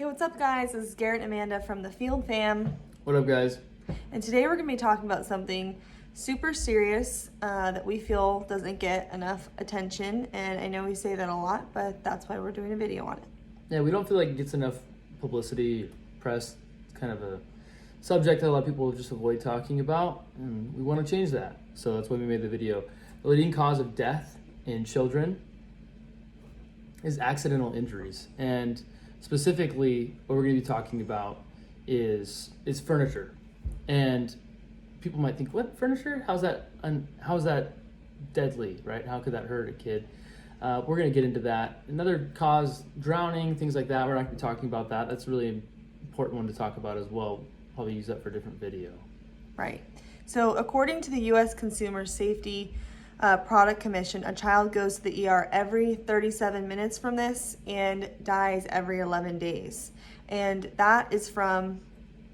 Hey, what's up, guys? This is Garrett and Amanda from the Field Fam. What up, guys? And today we're going to be talking about something super serious that we feel doesn't get enough attention. And I know we say that a lot, but that's why we're doing a video on it. Yeah, we don't feel like it gets enough publicity, press. It's kind of a subject that a lot of people just avoid talking about, and we want to change that. So that's why we made the video. The leading cause of death in children is accidental injuries. And specifically, what we're going to be talking about is furniture. And people might think, what, furniture? How's that deadly, right? How could that hurt a kid? We're going to get into that. Another cause, drowning, things like that. We're not going to be talking about that. That's a really important one to talk about as well. Probably use that for a different video. Right. So according to the U.S. Consumer Safety Product Commission, a child goes to the ER every 37 minutes from this and dies every 11 days. And that is from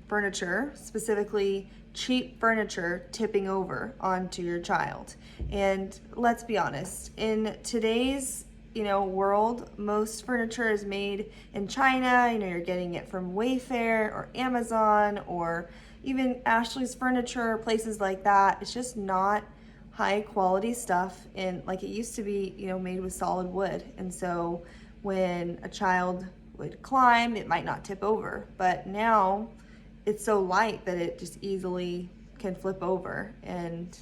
furniture, specifically cheap furniture, tipping over onto your child. And let's be honest, in today's world, most furniture is made in China. You're getting it from Wayfair or Amazon or even Ashley's Furniture, places like that. It's just not high quality stuff, and like it used to be, made with solid wood. And so when a child would climb, it might not tip over, but now it's so light that it just easily can flip over and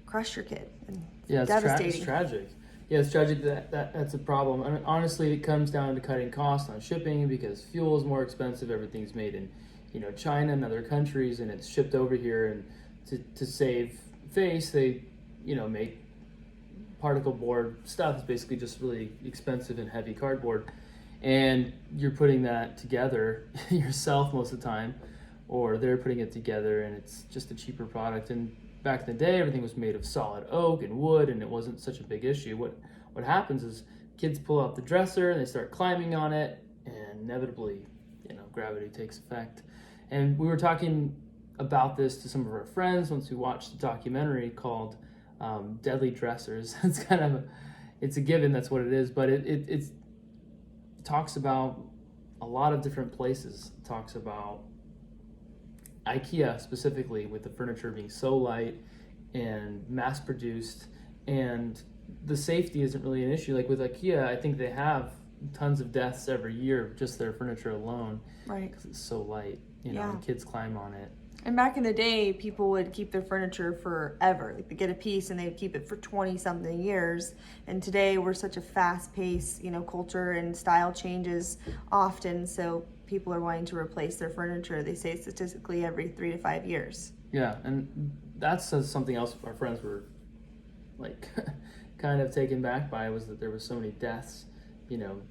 crush your kid. And yeah, devastating. It's tragic. Yeah, it's tragic that's a problem. I mean, honestly, it comes down to cutting costs on shipping because fuel is more expensive. Everything's made in, China and other countries, and it's shipped over here. And to save face, they, make particle board stuff. It's basically just really expensive and heavy cardboard. And you're putting that together yourself most of the time, or they're putting it together, and it's just a cheaper product. And back in the day, everything was made of solid oak and wood, and it wasn't such a big issue. What happens is kids pull out the dresser and they start climbing on it, and inevitably, gravity takes effect. And we were talking about this to some of our friends once we watched the documentary called Deadly Dressers. It's a given, that's what it is, but it talks about a lot of different places. It talks about IKEA specifically, with the furniture being so light and mass produced, and the safety isn't really an issue. Like with IKEA, I think they have tons of deaths every year, just their furniture alone. Right. Because it's so light, and kids climb on it. And back in the day, people would keep their furniture forever. Like, they get a piece and they'd keep it for 20-something years. And today, we're such a fast-paced, culture, and style changes often. So people are wanting to replace their furniture. They say statistically every 3 to 5 years. Yeah, and that's something else our friends were like kind of taken back by, was that there was so many deaths,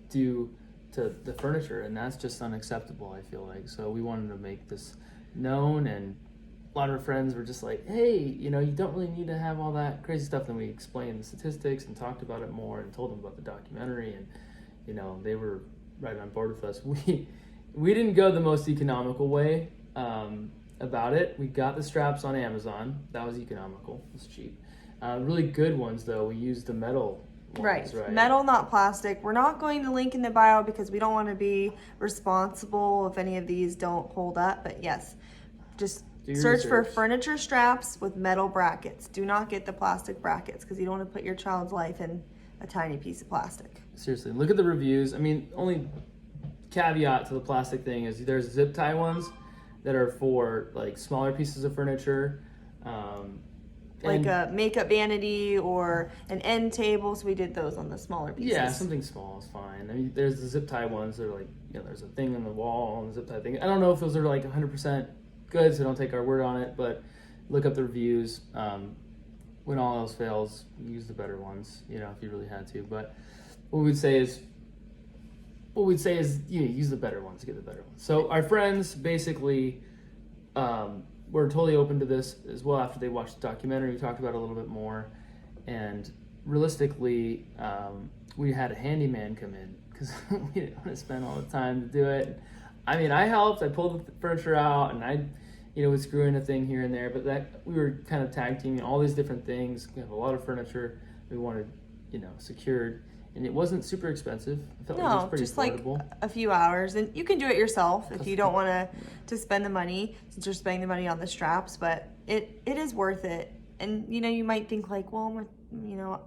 due to the furniture, and that's just unacceptable, I feel like. So we wanted to make this known, and a lot of our friends were just like, hey, you don't really need to have all that crazy stuff. Then we explained the statistics and talked about it more and told them about the documentary, and they were right on board with us. We didn't go the most economical way about it. We got the straps on Amazon. That was economical. It was cheap. Really good ones, though, we used the metal ones, right? Metal, not plastic. We're not going to link in the bio because we don't want to be responsible if any of these don't hold up. But yes, just search for furniture straps with metal brackets. Do not get the plastic brackets because you don't want to put your child's life in a tiny piece of plastic. Seriously, look at the reviews. I mean, only caveat to the plastic thing is there's zip tie ones that are for like smaller pieces of furniture. Like a makeup vanity or an end table, so we did those on the smaller pieces. Yeah, something small is fine. I mean, there's the zip tie ones that are like, there's a thing on the wall on the zip tie thing. I don't know if those are like 100% good, so don't take our word on it, but look up the reviews. When all else fails, use the better ones, if you really had to. But what we'd say is use the better ones, get the better ones. So our friends basically were totally open to this as well after they watched the documentary. We talked about it a little bit more, and realistically, we had a handyman come in because we didn't want to spend all the time to do it. I mean, I helped. I pulled the furniture out, and I, would screw in a thing here and there. But that we were kind of tag teaming all these different things. We have a lot of furniture we wanted, secured, and it wasn't super expensive. I felt like it was No, pretty just like affordable. a few hours, and you can do it yourself if you don't want to spend the money, since you're spending the money on the straps. But it is worth it. And you might think like, well,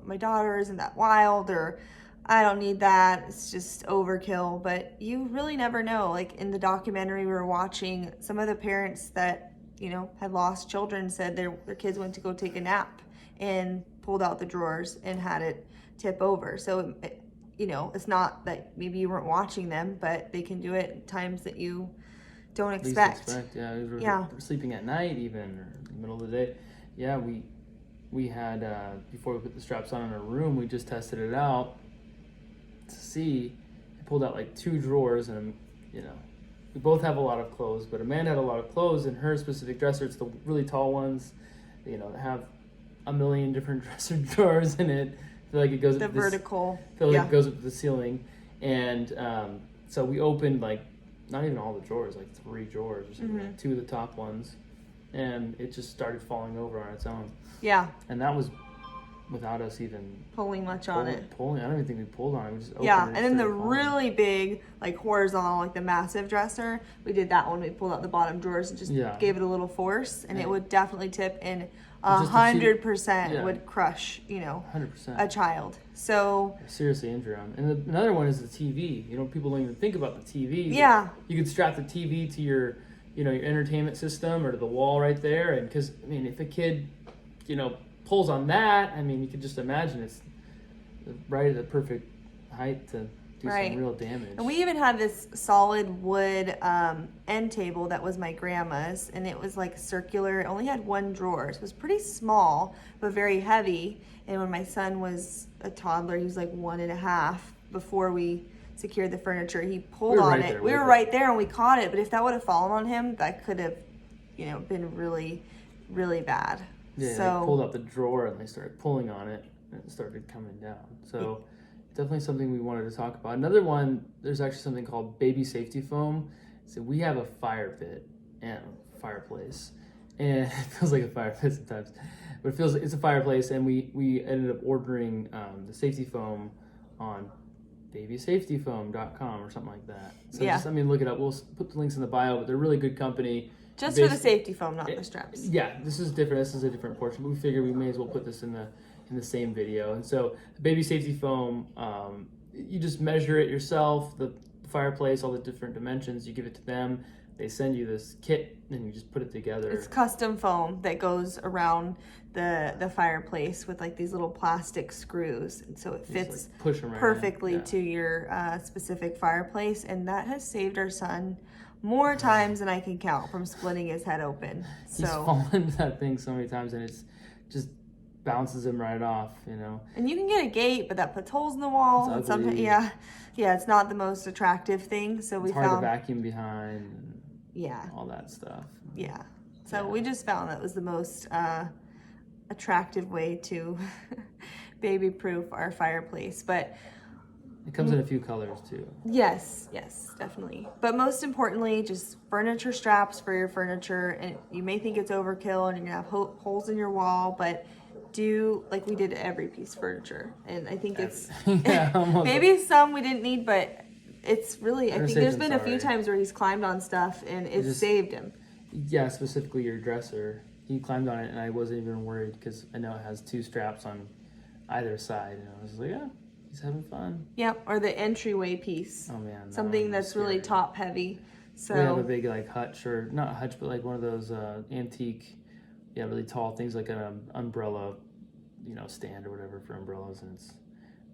my daughter isn't that wild, or I don't need that. It's just overkill. But you really never know. Like in the documentary we were watching, some of the parents that had lost children said their kids went to go take a nap and pulled out the drawers and had it tip over. So it's not that maybe you weren't watching them, but they can do it at times that you don't expect. Yeah, we were sleeping at night, even, or in the middle of the day. Yeah, we had before we put the straps on in our room, we just tested it out to see. I pulled out like 2 drawers, and we both have a lot of clothes, but Amanda had a lot of clothes in her specific dresser. It's the really tall ones, that have a million different dresser drawers in it. I feel like it goes the up vertical. It goes up to the ceiling, and so we opened like not even all the drawers, like 3 drawers or something, like 2 of the top ones, and it just started falling over on its own. Yeah. And that was without us even pulling much on it. I don't even think we pulled on it. We just opened yeah, it and then the falling. really big, like horizontal, like the massive dresser, we did that one. We pulled out the bottom drawers and just gave it a little force, and it would definitely tip, and 100% would crush, 100% a child. So seriously injure them. And another one is the TV. People don't even think about the TV. Yeah. You could strap the TV to your, your entertainment system or to the wall right there, and because if a kid, pulls on that, you could just imagine it's right at the perfect height to do some real damage. And we even had this solid wood end table that was my grandma's, and it was like circular. It only had 1 drawer. So it was pretty small, but very heavy. And when my son was a toddler, he was like 1.5, before we secured the furniture, he pulled on it. We were right there and we caught it, but if that would have fallen on him, that could have, been really, really bad. Yeah, so they pulled out the drawer and they started pulling on it, and it started coming down. So definitely something we wanted to talk about. Another one, there's actually something called baby safety foam. So we have a fire pit and fireplace, and it feels like a fire pit sometimes, but it's a fireplace. And we ended up ordering the safety foam on babysafetyfoam.com or something like that. So just, look it up. We'll put the links in the bio, but they're really good company. Just for the safety foam, not the straps. Yeah, this is different. This is a different portion. But we figured we may as well put this in the same video. And so, the baby safety foam, you just measure it yourself. The fireplace, all the different dimensions. You give it to them. They send you this kit, and you just put it together. It's custom foam that goes around the fireplace with like these little plastic screws, and so it fits perfectly to your specific fireplace. And that has saved our son more times than I can count from splitting his head open. So he's fallen into that thing so many times, and it's just bounces him right off, And you can get a gate, but that puts holes in the wall. It's and ugly. sometimes, it's not the most attractive thing. So it's hard to vacuum behind. And all that stuff. Yeah. So we just found that was the most attractive way to baby-proof our fireplace, but. It comes in a few colors too. Yes, definitely. But most importantly, just furniture straps for your furniture. And you may think it's overkill and you're gonna have holes in your wall, but do like we did every piece of furniture. And I think it's maybe some we didn't need, but it's really, I think there's been a few times where he's climbed on stuff and it saved him. Yeah, specifically your dresser. He climbed on it and I wasn't even worried because I know it has 2 straps on either side. And I was like, he's having fun. Yep, or the entryway piece. Oh man, something that's really top heavy. So we have a big like hutch, or not hutch, but like one of those antique, really tall things, like an umbrella, stand or whatever for umbrellas, and it's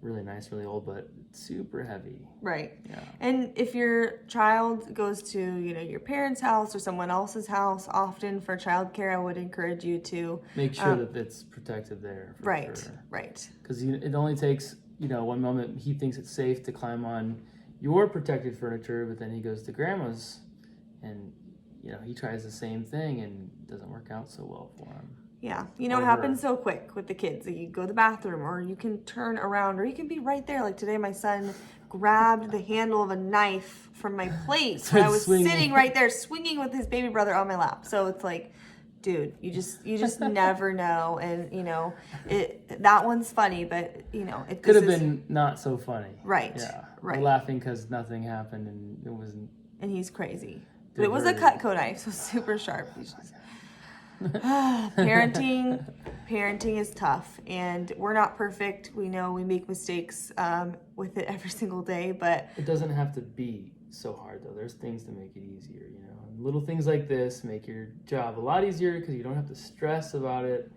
really nice, really old, but super heavy. Right. Yeah. And if your child goes to your parents' house or someone else's house, often for childcare, I would encourage you to make sure that it's protected there. Right. Sure. Right. Because it only takes one moment he thinks it's safe to climb on your protected furniture, but then he goes to grandma's and he tries the same thing and it doesn't work out so well for him. Yeah, it happens so quick with the kids. Like you go to the bathroom, or you can turn around, or you can be right there. Like today, my son grabbed the handle of a knife from my plate. I was sitting right there swinging with his baby brother on my lap. So it's like dude, you just never know. And that one's funny, but it Could have been not so funny. Right. Yeah. Right. We're laughing because nothing happened and it wasn't. And he's crazy. But Did it was a hurt. Cutco knife, so super sharp. Parenting is tough, and we're not perfect. We know we make mistakes with it every single day, but It doesn't have to be so hard though. There's things to make it easier, And little things like this make your job a lot easier because you don't have to stress about it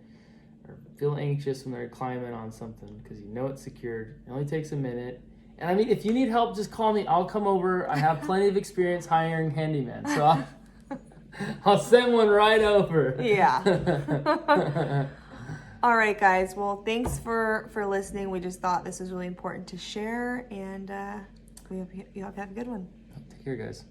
or feel anxious when they're climbing on something because it's secured. It only takes a minute. And I mean, if you need help, just call me. I'll come over. I have plenty of experience hiring handymen, so I'll send one right over. Yeah. All right, guys. Well, thanks for listening. We just thought this was really important to share, and we hope you have a good one. Take care, guys.